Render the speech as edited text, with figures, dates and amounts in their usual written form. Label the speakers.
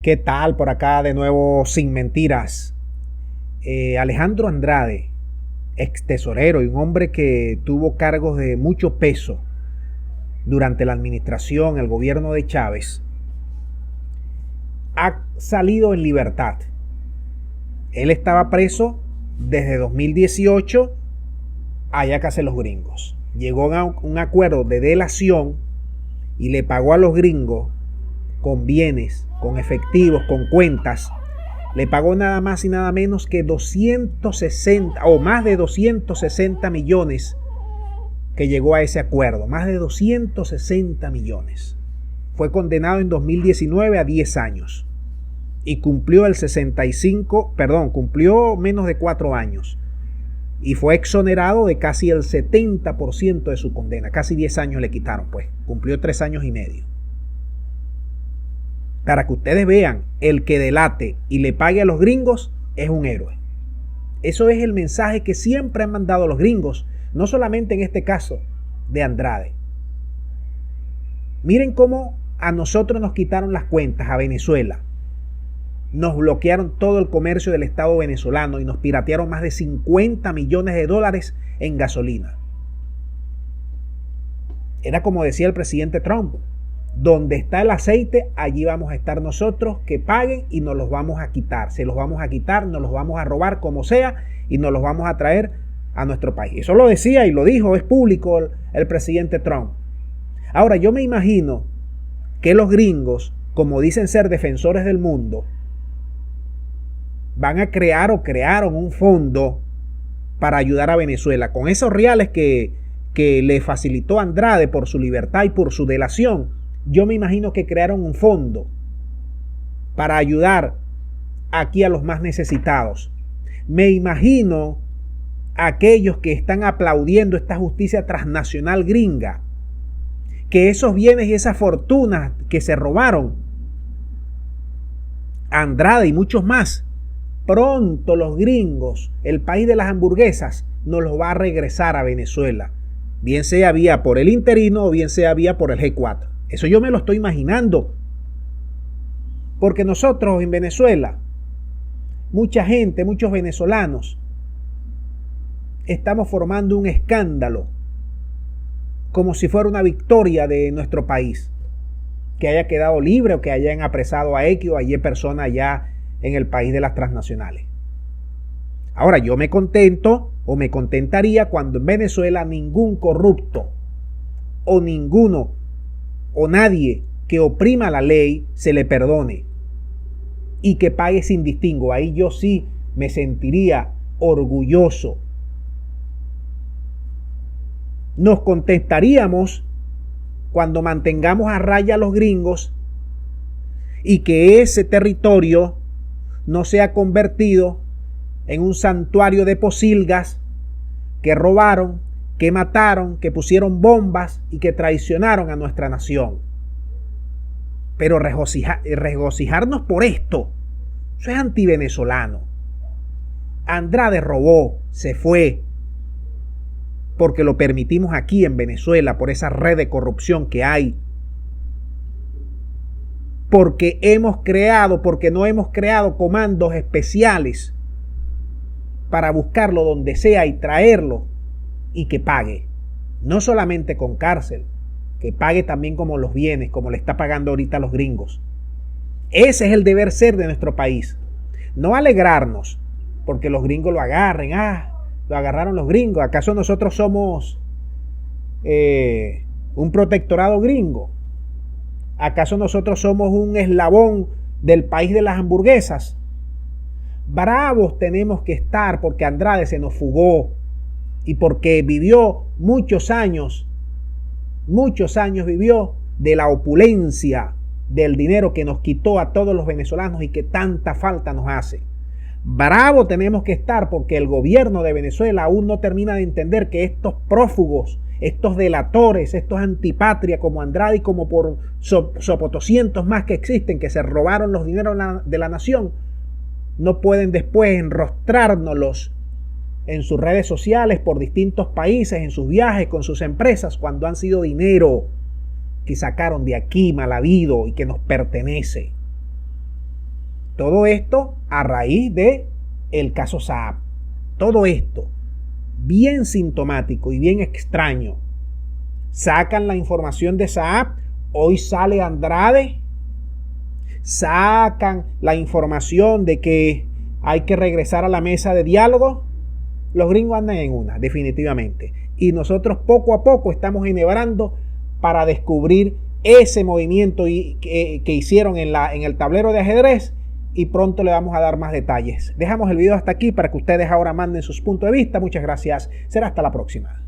Speaker 1: ¿Qué tal? Por acá de nuevo sin mentiras. Alejandro Andrade, ex tesorero y un hombre que tuvo cargos de mucho peso durante la administración, el gobierno de Chávez, ha salido en libertad. Él estaba preso desde 2018 allá que hacen los gringos. Llegó a un acuerdo de delación y le pagó a los gringos con bienes, con efectivos, con cuentas. Le pagó nada más y nada menos que 260 o más de 260 millones que llegó a ese acuerdo. Más de 260 millones. Fue condenado en 2019 a 10 años y cumplió cumplió menos de 4 años y fue exonerado de casi el 70% de su condena. Casi 10 años le quitaron, pues. Cumplió 3 años y medio. Para que ustedes vean, el que delate y le pague a los gringos es un héroe. Eso es el mensaje que siempre han mandado los gringos, no solamente en este caso de Andrade. Miren cómo a nosotros nos quitaron las cuentas, a Venezuela. Nos bloquearon todo el comercio del Estado venezolano y nos piratearon más de 50 millones de dólares en gasolina. Era como decía el presidente Trump: donde está el aceite, allí vamos a estar nosotros, que paguen y nos los vamos a quitar. Se los vamos a quitar, nos los vamos a robar como sea y nos los vamos a traer a nuestro país. Eso lo decía y lo dijo, es público, el presidente Trump. Ahora, yo me imagino que los gringos, como dicen ser defensores del mundo, van a crear o crearon un fondo para ayudar a Venezuela. Con esos reales que le facilitó Andrade por su libertad y por su delación, yo me imagino que crearon un fondo para ayudar aquí a los más necesitados. Me imagino a aquellos que están aplaudiendo esta justicia transnacional gringa, que esos bienes y esas fortunas que se robaron Andrade y muchos más, pronto los gringos, el país de las hamburguesas, nos los va a regresar a Venezuela. Bien sea vía por el interino o bien sea vía por el G4. Eso yo me lo estoy imaginando. Porque nosotros en Venezuela, mucha gente, muchos venezolanos, estamos formando un escándalo como si fuera una victoria de nuestro país, que haya quedado libre o que hayan apresado a X o a Y persona allá en el país de las transnacionales. Ahora, yo me contento o me contentaría cuando en Venezuela ningún corrupto o ninguno o nadie que oprima la ley se le perdone y que pague sin distingo. Ahí yo sí me sentiría orgulloso. Nos contentaríamos cuando mantengamos a raya a los gringos y que ese territorio no sea convertido en un santuario de posilgas que robaron, que mataron, que pusieron bombas y que traicionaron a nuestra nación. Pero regocijarnos por esto, eso es antivenezolano. Andrade robó, se fue, porque lo permitimos aquí en Venezuela, por esa red de corrupción que hay. Porque no hemos creado comandos especiales para buscarlo donde sea y traerlo y que pague. No solamente con cárcel, que pague también como los bienes, como le está pagando ahorita a los gringos. Ese es el deber ser de nuestro país. No alegrarnos porque los gringos lo agarren. Lo agarraron los gringos. ¿Acaso nosotros somos un protectorado gringo? ¿Acaso nosotros somos un eslabón del país de las hamburguesas? Bravos tenemos que estar porque Andrade se nos fugó y porque vivió muchos años vivió de la opulencia del dinero que nos quitó a todos los venezolanos y que tanta falta nos hace. Bravo tenemos que estar porque el gobierno de Venezuela aún no termina de entender que estos prófugos, estos delatores, estos antipatria como Andrade y como por sopotoscientos más que existen, que se robaron los dineros de la nación, no pueden después enrostrárnoslos en sus redes sociales por distintos países, en sus viajes, con sus empresas, cuando han sido dinero que sacaron de aquí mal habido y que nos pertenece. Todo esto a raíz de el caso Saab. Todo esto bien sintomático y bien extraño. Sacan la información de Saab, hoy sale Andrade, sacan la información de que hay que regresar a la mesa de diálogo. Los gringos andan en una, definitivamente. Y nosotros poco a poco estamos enhebrando para descubrir ese movimiento que hicieron en el tablero de ajedrez, y pronto le vamos a dar más detalles. Dejamos el video hasta aquí para que ustedes ahora manden sus puntos de vista. Muchas gracias. Será hasta la próxima.